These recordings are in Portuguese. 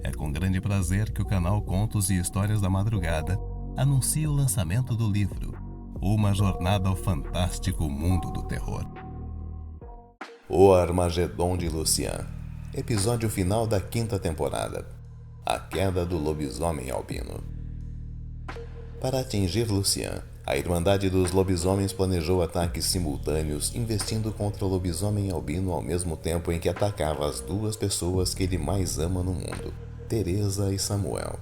É com grande prazer que o canal Contos e Histórias da Madrugada anuncia o lançamento do livro Uma Jornada ao Fantástico Mundo do Terror. O Armagedon de Lucian. Episódio final da 5ª temporada. A queda do lobisomem albino. Para atingir Lucian, a Irmandade dos Lobisomens planejou ataques simultâneos, investindo contra o lobisomem albino ao mesmo tempo em que atacava as duas pessoas que ele mais ama no mundo, Teresa e Samuel.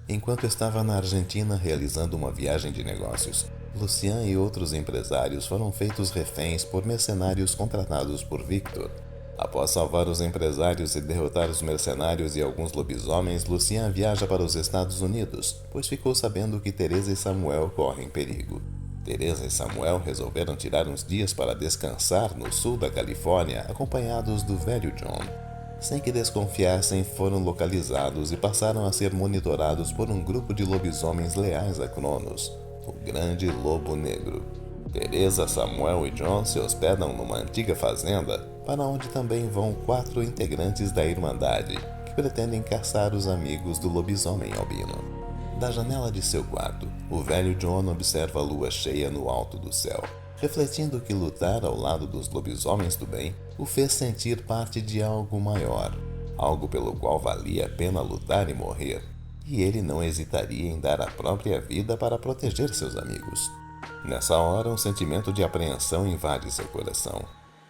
Enquanto estava na Argentina realizando uma viagem de negócios, Lucian e outros empresários foram feitos reféns por mercenários contratados por Victor. Após salvar os empresários e derrotar os mercenários e alguns lobisomens, Lucian viaja para os Estados Unidos, pois ficou sabendo que Teresa e Samuel correm perigo. Teresa e Samuel resolveram tirar uns dias para descansar no sul da Califórnia, acompanhados do velho John. Sem que desconfiassem, foram localizados e passaram a ser monitorados por um grupo de lobisomens leais a Cronos, o Grande Lobo Negro. Teresa, Samuel e John se hospedam numa antiga fazenda, para onde também vão 4 integrantes da Irmandade, que pretendem caçar os amigos do lobisomem albino. Da janela de seu quarto, o velho John observa a lua cheia no alto do céu, refletindo que lutar ao lado dos lobisomens do bem o fez sentir parte de algo maior, algo pelo qual valia a pena lutar e morrer, e ele não hesitaria em dar a própria vida para proteger seus amigos. Nessa hora, um sentimento de apreensão invade seu coração.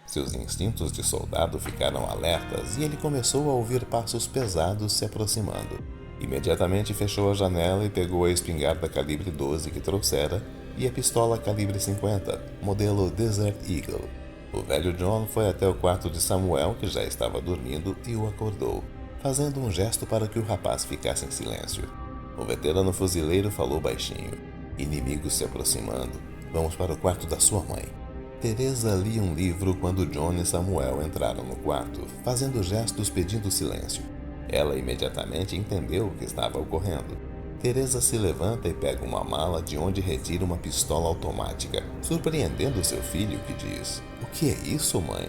Seus instintos de soldado ficaram alertas e ele começou a ouvir passos pesados se aproximando. Imediatamente fechou a janela e pegou a espingarda calibre 12 que trouxera e a pistola calibre 50, modelo Desert Eagle. O velho John foi até o quarto de Samuel, que já estava dormindo, e o acordou, fazendo um gesto para que o rapaz ficasse em silêncio. O veterano fuzileiro falou baixinho: "Inimigos se aproximando. Vamos para o quarto da sua mãe." Teresa lia um livro quando John e Samuel entraram no quarto, fazendo gestos pedindo silêncio. Ela imediatamente entendeu o que estava ocorrendo. Teresa se levanta e pega uma mala de onde retira uma pistola automática, surpreendendo seu filho, que diz: "O que é isso, mãe?"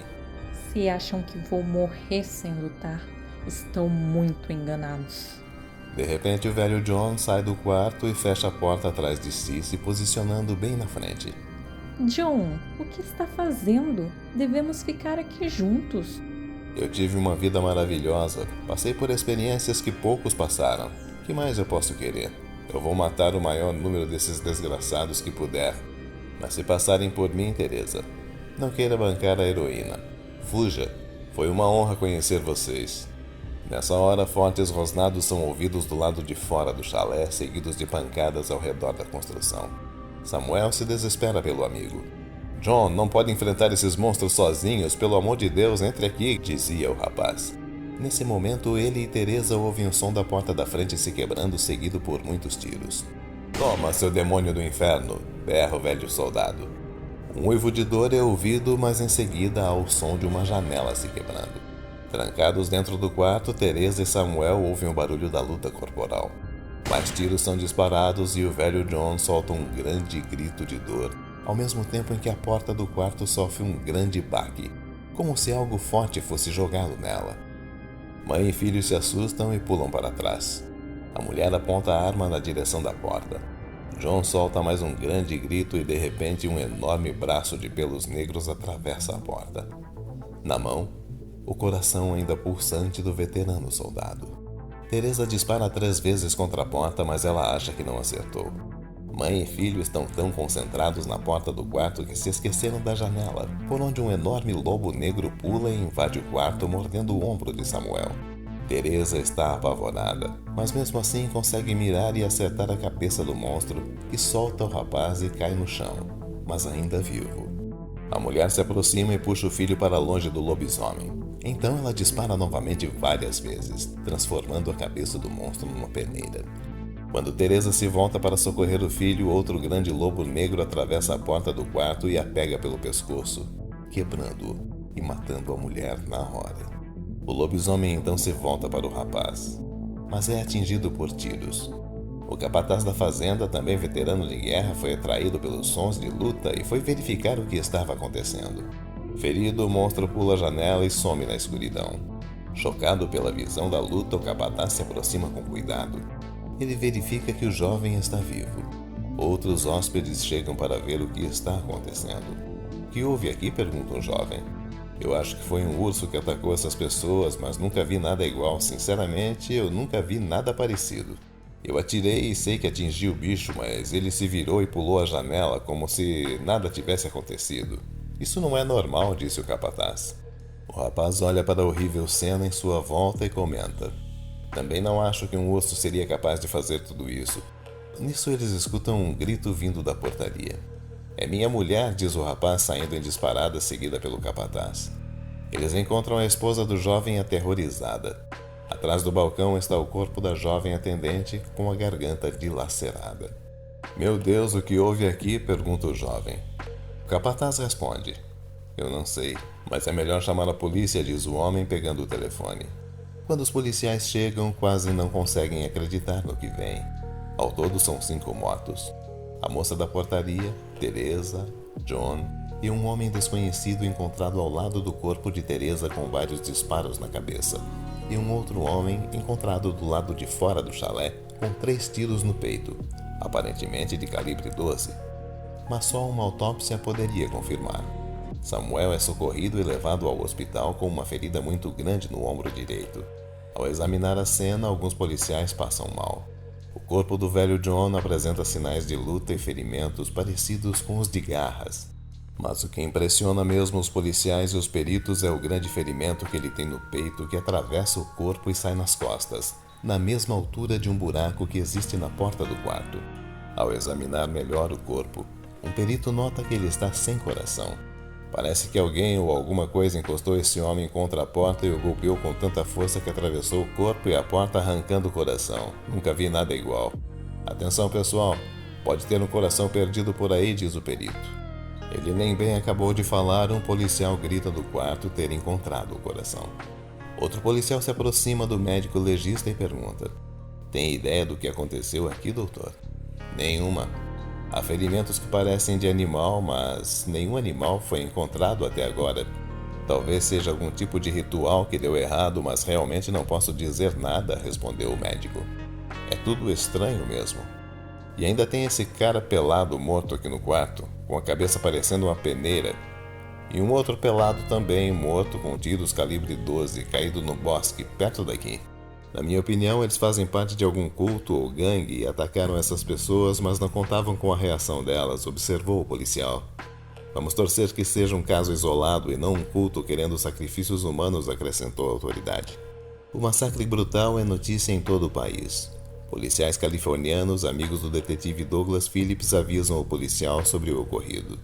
Se acham que vou morrer sem lutar, estão muito enganados. De repente, o velho John sai do quarto e fecha a porta atrás de si, se posicionando bem na frente. John, o que está fazendo? Devemos ficar aqui juntos. Eu tive uma vida maravilhosa, passei por experiências que poucos passaram. O que mais eu posso querer? Eu vou matar o maior número desses desgraçados que puder. Mas se passarem por mim, Teresa, não queira bancar a heroína. Fuja. Foi uma honra conhecer vocês. Nessa hora, fortes rosnados são ouvidos do lado de fora do chalé, seguidos de pancadas ao redor da construção. Samuel se desespera pelo amigo. "John, não pode enfrentar esses monstros sozinhos, pelo amor de Deus, entre aqui", dizia o rapaz. Nesse momento, ele e Teresa ouvem o som da porta da frente se quebrando, seguido por muitos tiros. "Toma, seu demônio do inferno", berra o velho soldado. Um uivo de dor é ouvido, mas em seguida há o som de uma janela se quebrando. Trancados dentro do quarto, Teresa e Samuel ouvem o barulho da luta corporal. Mais tiros são disparados e o velho John solta um grande grito de dor, ao mesmo tempo em que a porta do quarto sofre um grande baque, como se algo forte fosse jogado nela. Mãe e filho se assustam e pulam para trás. A mulher aponta a arma na direção da porta. John solta mais um grande grito e de repente um enorme braço de pelos negros atravessa a porta. Na mão, o coração ainda pulsante do veterano soldado. Teresa dispara 3 vezes contra a porta, mas ela acha que não acertou. Mãe e filho estão tão concentrados na porta do quarto que se esqueceram da janela, por onde um enorme lobo negro pula e invade o quarto, mordendo o ombro de Samuel. Teresa está apavorada, mas mesmo assim consegue mirar e acertar a cabeça do monstro, que solta o rapaz e cai no chão, mas ainda vivo. A mulher se aproxima e puxa o filho para longe do lobisomem. Então ela dispara novamente várias vezes, transformando a cabeça do monstro numa peneira. Quando Teresa se volta para socorrer o filho, outro grande lobo negro atravessa a porta do quarto e a pega pelo pescoço, quebrando-o e matando a mulher na hora. O lobisomem então se volta para o rapaz, mas é atingido por tiros. O capataz da fazenda, também veterano de guerra, foi atraído pelos sons de luta e foi verificar o que estava acontecendo. Ferido, o monstro pula a janela e some na escuridão. Chocado pela visão da luta, o capataz se aproxima com cuidado. Ele verifica que o jovem está vivo. Outros hóspedes chegam para ver o que está acontecendo. "O que houve aqui?" pergunta um jovem. "Eu acho que foi um urso que atacou essas pessoas, mas nunca vi nada igual. Sinceramente, eu nunca vi nada parecido. Eu atirei e sei que atingi o bicho, mas ele se virou e pulou a janela como se nada tivesse acontecido. Isso não é normal", disse o capataz. O rapaz olha para a horrível cena em sua volta e comenta: "Também não acho que um urso seria capaz de fazer tudo isso." Nisso eles escutam um grito vindo da portaria. "É minha mulher", diz o rapaz, saindo em disparada, seguida pelo capataz. Eles encontram a esposa do jovem aterrorizada. Atrás do balcão está o corpo da jovem atendente com a garganta dilacerada. "Meu Deus, o que houve aqui?" pergunta o jovem. O capataz responde: "Eu não sei, mas é melhor chamar a polícia", diz o homem, pegando o telefone. Quando os policiais chegam, quase não conseguem acreditar no que vem. Ao todo são 5 mortos. A moça da portaria, Teresa, John e um homem desconhecido encontrado ao lado do corpo de Teresa com vários disparos na cabeça, e um outro homem encontrado do lado de fora do chalé com 3 tiros no peito, aparentemente de calibre 12. Mas só uma autópsia poderia confirmar. Samuel é socorrido e levado ao hospital com uma ferida muito grande no ombro direito. Ao examinar a cena, alguns policiais passam mal. O corpo do velho John apresenta sinais de luta e ferimentos parecidos com os de garras. Mas o que impressiona mesmo os policiais e os peritos é o grande ferimento que ele tem no peito, que atravessa o corpo e sai nas costas, na mesma altura de um buraco que existe na porta do quarto. Ao examinar melhor o corpo, um perito nota que ele está sem coração. Parece que alguém ou alguma coisa encostou esse homem contra a porta e o golpeou com tanta força que atravessou o corpo e a porta, arrancando o coração. Nunca vi nada igual. "Atenção, pessoal, pode ter um coração perdido por aí", diz o perito. Ele nem bem acabou de falar, um policial grita do quarto ter encontrado o coração. Outro policial se aproxima do médico legista e pergunta: "Tem ideia do que aconteceu aqui, doutor?" "Nenhuma. Há ferimentos que parecem de animal, mas nenhum animal foi encontrado até agora. Talvez seja algum tipo de ritual que deu errado, mas realmente não posso dizer nada", respondeu o médico. "É tudo estranho mesmo. E ainda tem esse cara pelado morto aqui no quarto, com a cabeça parecendo uma peneira. E um outro pelado também, morto com tiros calibre 12, caído no bosque, perto daqui. Na minha opinião, eles fazem parte de algum culto ou gangue e atacaram essas pessoas, mas não contavam com a reação delas", observou o policial. "Vamos torcer que seja um caso isolado e não um culto querendo sacrifícios humanos", acrescentou a autoridade. O massacre brutal é notícia em todo o país. Policiais californianos, amigos do detetive Douglas Phillips, avisam o policial sobre o ocorrido.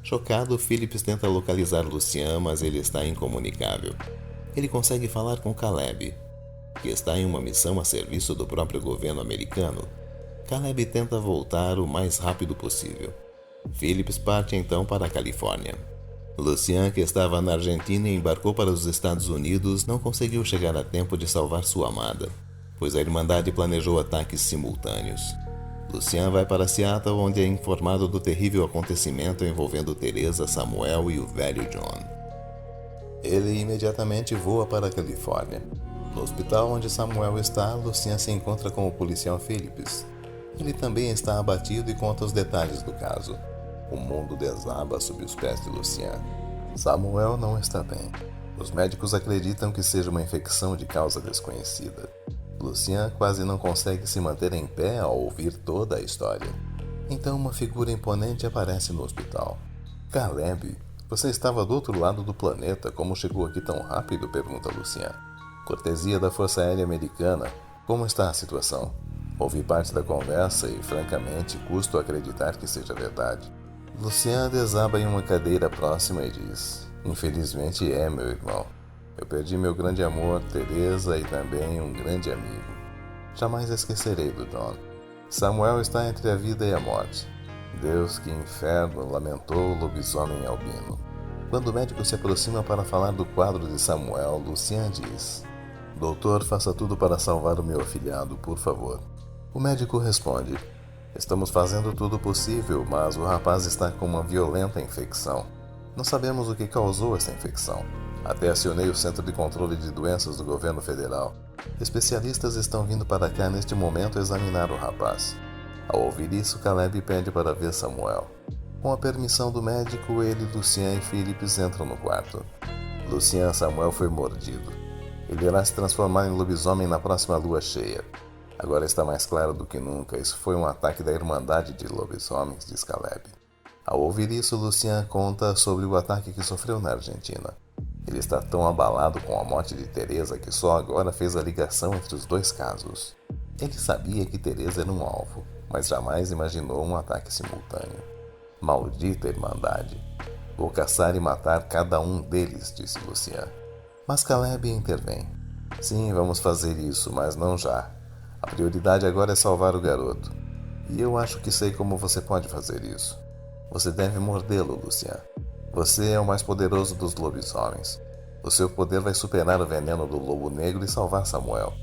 Chocado, Phillips tenta localizar Lucien, mas ele está incomunicável. Ele consegue falar com Caleb, que está em uma missão a serviço do próprio governo americano. Caleb tenta voltar o mais rápido possível. Phillips parte então para a Califórnia. Lucien, que estava na Argentina e embarcou para os Estados Unidos, não conseguiu chegar a tempo de salvar sua amada, pois a Irmandade planejou ataques simultâneos. Lucien vai para Seattle, onde é informado do terrível acontecimento envolvendo Teresa, Samuel e o velho John. Ele imediatamente voa para a Califórnia. No hospital onde Samuel está, Lucien se encontra com o policial Phillips. Ele também está abatido e conta os detalhes do caso. O mundo desaba sob os pés de Lucien. Samuel não está bem. Os médicos acreditam que seja uma infecção de causa desconhecida. Lucien quase não consegue se manter em pé ao ouvir toda a história. Então uma figura imponente aparece no hospital. "Caleb, você estava do outro lado do planeta. Como chegou aqui tão rápido?", pergunta Lucien. "Cortesia da Força Aérea Americana. Como está a situação?" Ouvi parte da conversa e, francamente, custo acreditar que seja verdade. Lucien desaba em uma cadeira próxima e diz: "Infelizmente meu irmão. Eu perdi meu grande amor, Teresa, e também um grande amigo. Jamais esquecerei do John. Samuel está entre a vida e a morte. Deus, que inferno!", lamentou o lobisomem albino. Quando o médico se aproxima para falar do quadro de Samuel, Lucien diz: "Doutor, faça tudo para salvar o meu afilhado, por favor." O médico responde: "Estamos fazendo tudo possível, mas o rapaz está com uma violenta infecção. Não sabemos o que causou essa infecção. Até acionei o Centro de Controle de Doenças do Governo Federal. Especialistas estão vindo para cá neste momento examinar o rapaz. Ao ouvir isso, Caleb pede para ver Samuel. Com a permissão do médico, ele, Lucien e Phillips entram no quarto. Lucien Samuel foi mordido. Ele irá se transformar em lobisomem na próxima lua cheia. Agora está mais claro do que nunca. Isso foi um ataque da Irmandade de Lobisomens, diz Caleb. Ao ouvir isso, Lucien conta sobre o ataque que sofreu na Argentina. Ele está tão abalado com a morte de Teresa que só agora fez a ligação entre os dois casos. Ele sabia que Teresa era um alvo, mas jamais imaginou um ataque simultâneo. Maldita Irmandade! Vou caçar e matar cada um deles, disse Lucien. Mas Caleb intervém. Sim, vamos fazer isso, mas não já. A prioridade agora é salvar o garoto. E eu acho que sei como você pode fazer isso. Você deve mordê-lo, Lucien. Você é o mais poderoso dos lobisomens. O seu poder vai superar o veneno do lobo negro e salvar Samuel.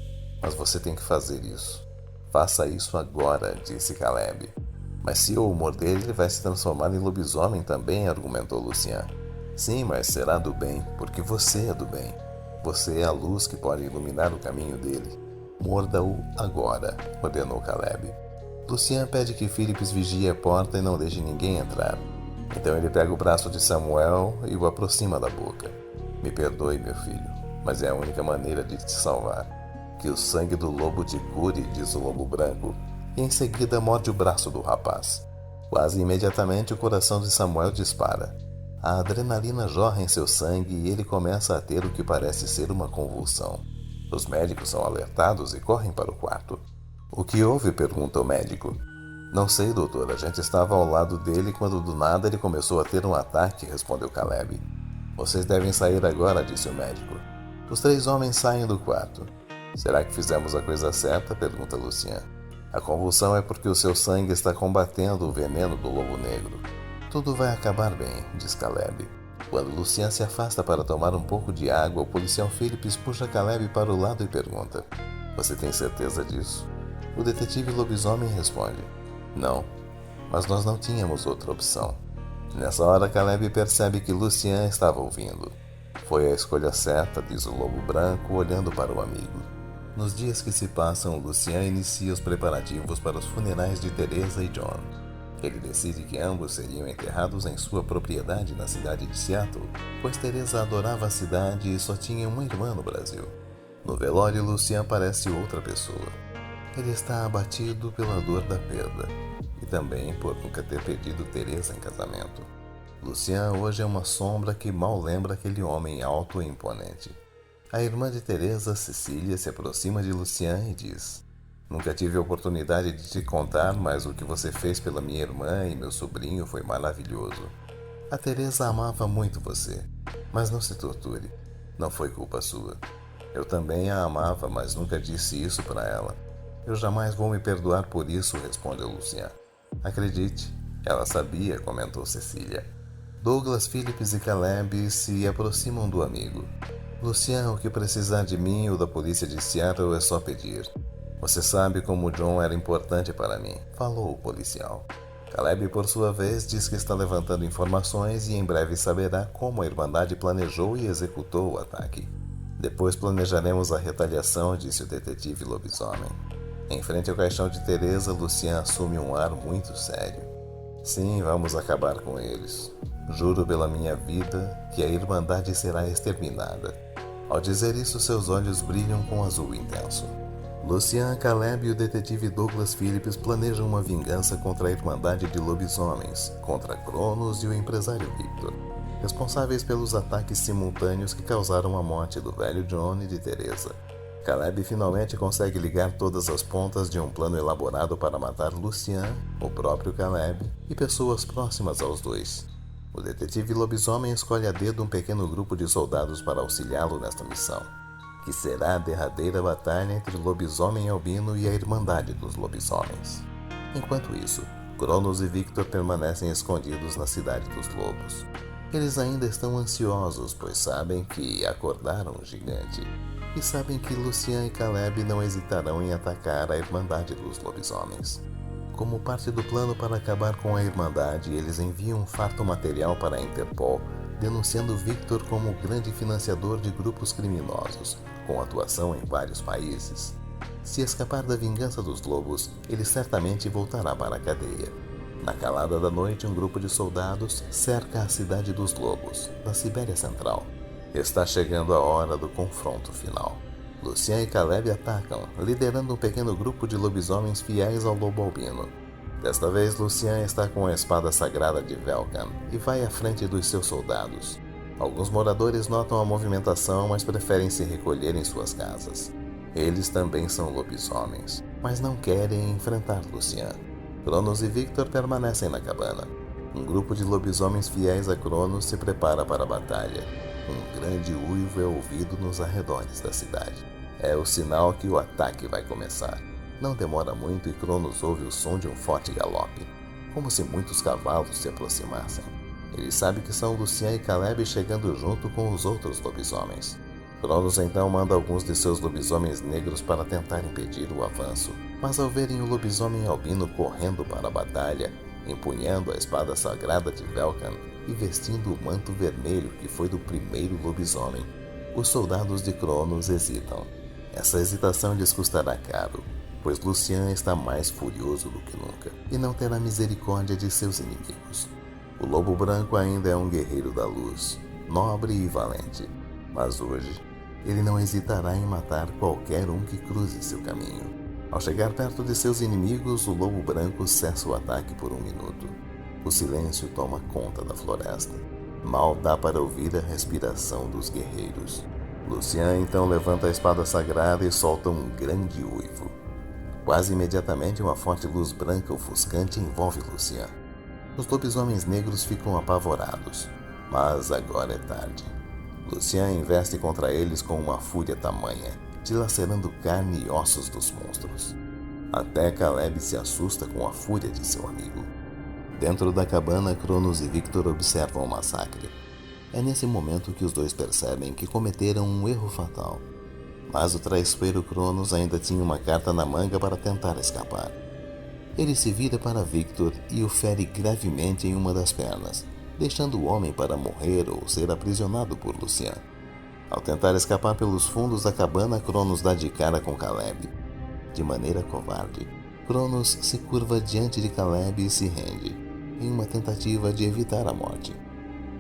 Mas você tem que fazer isso. Faça isso agora, disse Caleb. Mas se eu o morder, ele vai se transformar em lobisomem também, argumentou Lucien. Sim, mas será do bem, porque você é do bem. Você é a luz que pode iluminar o caminho dele. Morda-o agora, ordenou Caleb. Lucien pede que Phillips vigie a porta e não deixe ninguém entrar. Então ele pega o braço de Samuel e o aproxima da boca. Me perdoe, meu filho, mas é a única maneira de te salvar. Que o sangue do lobo te cure, diz o lobo branco, e em seguida morde o braço do rapaz. Quase imediatamente o coração de Samuel dispara. A adrenalina jorra em seu sangue e ele começa a ter o que parece ser uma convulsão. Os médicos são alertados e correm para o quarto. O que houve? Pergunta o médico. Não sei, doutor. A gente estava ao lado dele quando do nada ele começou a ter um ataque, respondeu Caleb. Vocês devem sair agora, disse o médico. Os três homens saem do quarto. Será que fizemos a coisa certa? Pergunta Lucien. A convulsão é porque o seu sangue está combatendo o veneno do lobo negro. Tudo vai acabar bem, diz Caleb. Quando Lucien se afasta para tomar um pouco de água, o policial Phillips puxa Caleb para o lado e pergunta: Você tem certeza disso? O detetive lobisomem responde: Não, mas nós não tínhamos outra opção. Nessa hora, Caleb percebe que Lucien estava ouvindo. Foi a escolha certa, diz o lobo branco, olhando para o amigo. Nos dias que se passam, Lucien inicia os preparativos para os funerais de Teresa e John. Ele decide que ambos seriam enterrados em sua propriedade na cidade de Seattle, pois Teresa adorava a cidade e só tinha uma irmã no Brasil. No velório, Lucien parece outra pessoa. Ele está abatido pela dor da perda e também por nunca ter pedido Teresa em casamento. Lucien hoje é uma sombra que mal lembra aquele homem alto e imponente. A irmã de Teresa, Cecília, se aproxima de Lucien e diz: Nunca tive a oportunidade de te contar, mas o que você fez pela minha irmã e meu sobrinho foi maravilhoso. A Teresa amava muito você, mas não se torture. Não foi culpa sua. Eu também a amava, mas nunca disse isso para ela. Eu jamais vou me perdoar por isso, respondeu Lucien. Acredite, ela sabia, comentou Cecília. Douglas, Phillips e Caleb se aproximam do amigo. Lucien, o que precisar de mim ou da polícia de Seattle é só pedir. Você sabe como John era importante para mim, falou o policial. Caleb, por sua vez, diz que está levantando informações e em breve saberá como a Irmandade planejou e executou o ataque. Depois planejaremos a retaliação, disse o detetive lobisomem. Em frente ao caixão de Teresa, Lucien assume um ar muito sério. Sim, vamos acabar com eles. Juro pela minha vida que a Irmandade será exterminada. Ao dizer isso, seus olhos brilham com azul intenso. Lucien, Caleb e o detetive Douglas Phillips planejam uma vingança contra a Irmandade de Lobisomens, contra Cronos e o empresário Victor, responsáveis pelos ataques simultâneos que causaram a morte do velho John e de Teresa. Caleb finalmente consegue ligar todas as pontas de um plano elaborado para matar Lucien, o próprio Caleb e pessoas próximas aos dois. O detetive lobisomem escolhe a dedo um pequeno grupo de soldados para auxiliá-lo nesta missão, que será a derradeira batalha entre o lobisomem albino e a Irmandade dos Lobisomens. Enquanto isso, Cronos e Victor permanecem escondidos na Cidade dos Lobos. Eles ainda estão ansiosos, pois sabem que acordaram um gigante, e sabem que Lucien e Caleb não hesitarão em atacar a Irmandade dos Lobisomens. Como parte do plano para acabar com a Irmandade, eles enviam um farto material para a Interpol, denunciando Victor como o grande financiador de grupos criminosos, com atuação em vários países. Se escapar da vingança dos lobos, ele certamente voltará para a cadeia. Na calada da noite, um grupo de soldados cerca a cidade dos lobos, na Sibéria Central. Está chegando a hora do confronto final. Lucien e Caleb atacam, liderando um pequeno grupo de lobisomens fiéis ao lobo albino. Desta vez, Lucien está com a espada sagrada de Velkan e vai à frente dos seus soldados. Alguns moradores notam a movimentação, mas preferem se recolher em suas casas. Eles também são lobisomens, mas não querem enfrentar Lucien. Cronos e Victor permanecem na cabana. Um grupo de lobisomens fiéis a Cronos se prepara para a batalha. Um grande uivo é ouvido nos arredores da cidade. É o sinal que o ataque vai começar. Não demora muito e Cronos ouve o som de um forte galope, como se muitos cavalos se aproximassem. Ele sabe que são Lucien e Caleb chegando junto com os outros lobisomens. Cronos então manda alguns de seus lobisomens negros para tentar impedir o avanço, mas ao verem o lobisomem albino correndo para a batalha, empunhando a espada sagrada de Velkan e vestindo o manto vermelho que foi do primeiro lobisomem, os soldados de Cronos hesitam. Essa hesitação lhes custará caro, pois Lucien está mais furioso do que nunca e não terá misericórdia de seus inimigos. O Lobo Branco ainda é um guerreiro da luz, nobre e valente, mas hoje ele não hesitará em matar qualquer um que cruze seu caminho. Ao chegar perto de seus inimigos, o Lobo Branco cessa o ataque por um minuto. O silêncio toma conta da floresta. Mal dá para ouvir a respiração dos guerreiros. Lucien então levanta a espada sagrada e solta um grande uivo. Quase imediatamente, uma forte luz branca ofuscante envolve Lucien. Os lobisomens negros ficam apavorados, mas agora é tarde. Lucien investe contra eles com uma fúria tamanha, dilacerando carne e ossos dos monstros. Até Caleb se assusta com a fúria de seu amigo. Dentro da cabana, Cronos e Victor observam o massacre. É nesse momento que os dois percebem que cometeram um erro fatal. Mas o traiçoeiro Cronos ainda tinha uma carta na manga para tentar escapar. Ele se vira para Victor e o fere gravemente em uma das pernas, deixando o homem para morrer ou ser aprisionado por Lucien. Ao tentar escapar pelos fundos da cabana, Cronos dá de cara com Caleb. De maneira covarde, Cronos se curva diante de Caleb e se rende, em uma tentativa de evitar a morte.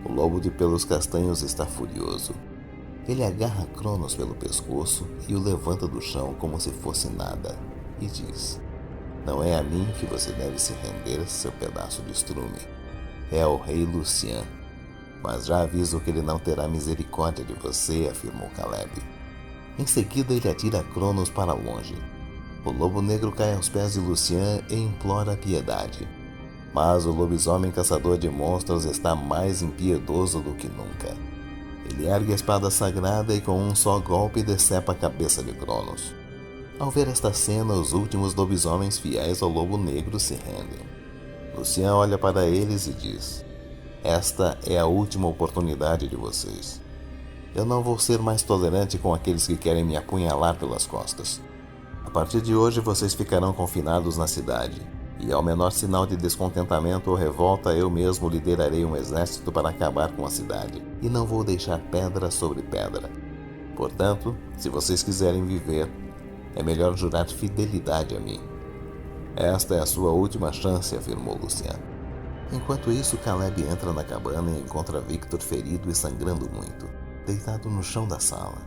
O lobo de pelos castanhos está furioso. Ele agarra Cronos pelo pescoço e o levanta do chão como se fosse nada, e diz: "Não é a mim que você deve se render, seu pedaço de estrume. É ao rei Lucien. Mas já aviso que ele não terá misericórdia de você", afirmou Caleb. Em seguida, ele atira Cronos para longe. O lobo negro cai aos pés de Lucien e implora piedade. Mas o lobisomem caçador de monstros está mais impiedoso do que nunca. Ele ergue a espada sagrada e com um só golpe decepa a cabeça de Cronos. Ao ver esta cena, os últimos lobisomens fiéis ao lobo negro se rendem. Lucien olha para eles e diz: "Esta é a última oportunidade de vocês. Eu não vou ser mais tolerante com aqueles que querem me apunhalar pelas costas. A partir de hoje vocês ficarão confinados na cidade, e ao menor sinal de descontentamento ou revolta eu mesmo liderarei um exército para acabar com a cidade, e não vou deixar pedra sobre pedra. Portanto, se vocês quiserem viver, é melhor jurar fidelidade a mim." "Esta é a sua última chance", afirmou Lucien. Enquanto isso, Caleb entra na cabana e encontra Victor ferido e sangrando muito, deitado no chão da sala.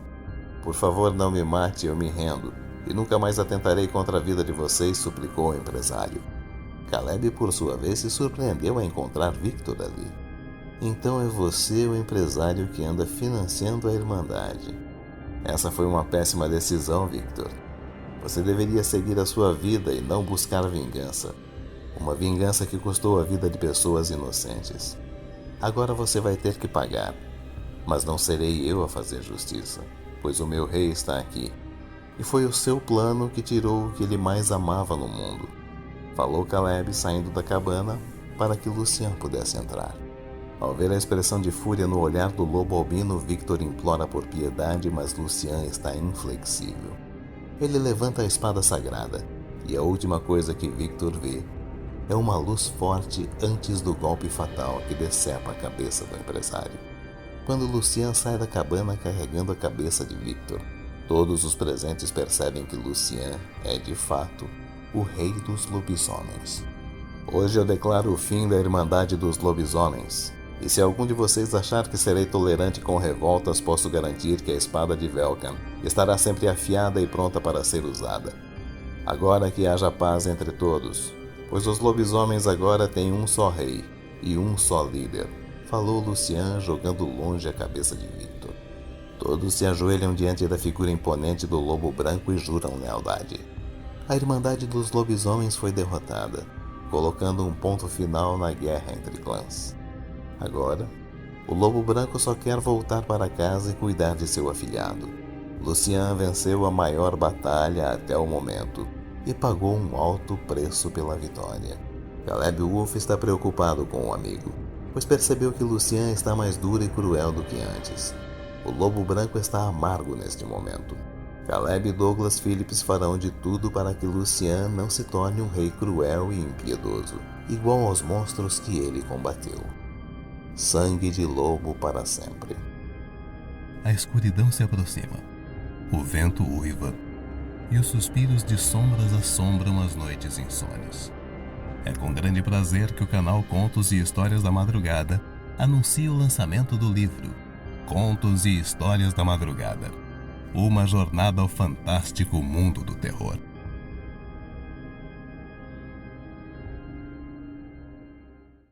"Por favor, não me mate, eu me rendo, e nunca mais atentarei contra a vida de vocês", suplicou o empresário. Caleb, por sua vez, se surpreendeu a encontrar Victor ali. "Então é você o empresário que anda financiando a Irmandade. Essa foi uma péssima decisão, Victor. Você deveria seguir a sua vida e não buscar vingança. Uma vingança que custou a vida de pessoas inocentes. Agora você vai ter que pagar, mas não serei eu a fazer justiça, pois o meu rei está aqui. E foi o seu plano que tirou o que ele mais amava no mundo", falou Caleb, saindo da cabana para que Lucien pudesse entrar. Ao ver a expressão de fúria no olhar do lobo albino, Victor implora por piedade, mas Lucien está inflexível. Ele levanta a espada sagrada, e a última coisa que Victor vê é uma luz forte antes do golpe fatal que decepa a cabeça do empresário. quando Lucien sai da cabana carregando a cabeça de Victor. Todos os presentes percebem que Lucien é, de fato, o rei dos lobisomens. Hoje eu declaro o fim da Irmandade dos Lobisomens. E se algum de vocês achar que serei tolerante com revoltas, posso garantir que a espada de Velkan estará sempre afiada e pronta para ser usada. Agora que haja paz entre todos, pois os lobisomens agora têm um só rei e um só líder, falou Lucien, jogando longe a cabeça de Victor. Todos se ajoelham diante da figura imponente do lobo branco e juram lealdade. A Irmandade dos Lobisomens foi derrotada, colocando um ponto final na guerra entre clãs. Agora, o lobo branco só quer voltar para casa e cuidar de seu afilhado. Lucien venceu a maior batalha até o momento e pagou um alto preço pela vitória. Caleb Wolf está preocupado com o amigo, pois percebeu que Lucien está mais duro e cruel do que antes. O lobo branco está amargo neste momento. Caleb e Douglas Phillips farão de tudo para que Lucien não se torne um rei cruel e impiedoso, igual aos monstros que ele combateu. Sangue de lobo para sempre. A escuridão se aproxima. O vento uiva e os suspiros de sombras assombram as noites insônias. É com grande prazer que o canal Contos e Histórias da Madrugada anuncia o lançamento do livro Contos e Histórias da Madrugada, uma jornada ao fantástico mundo do terror.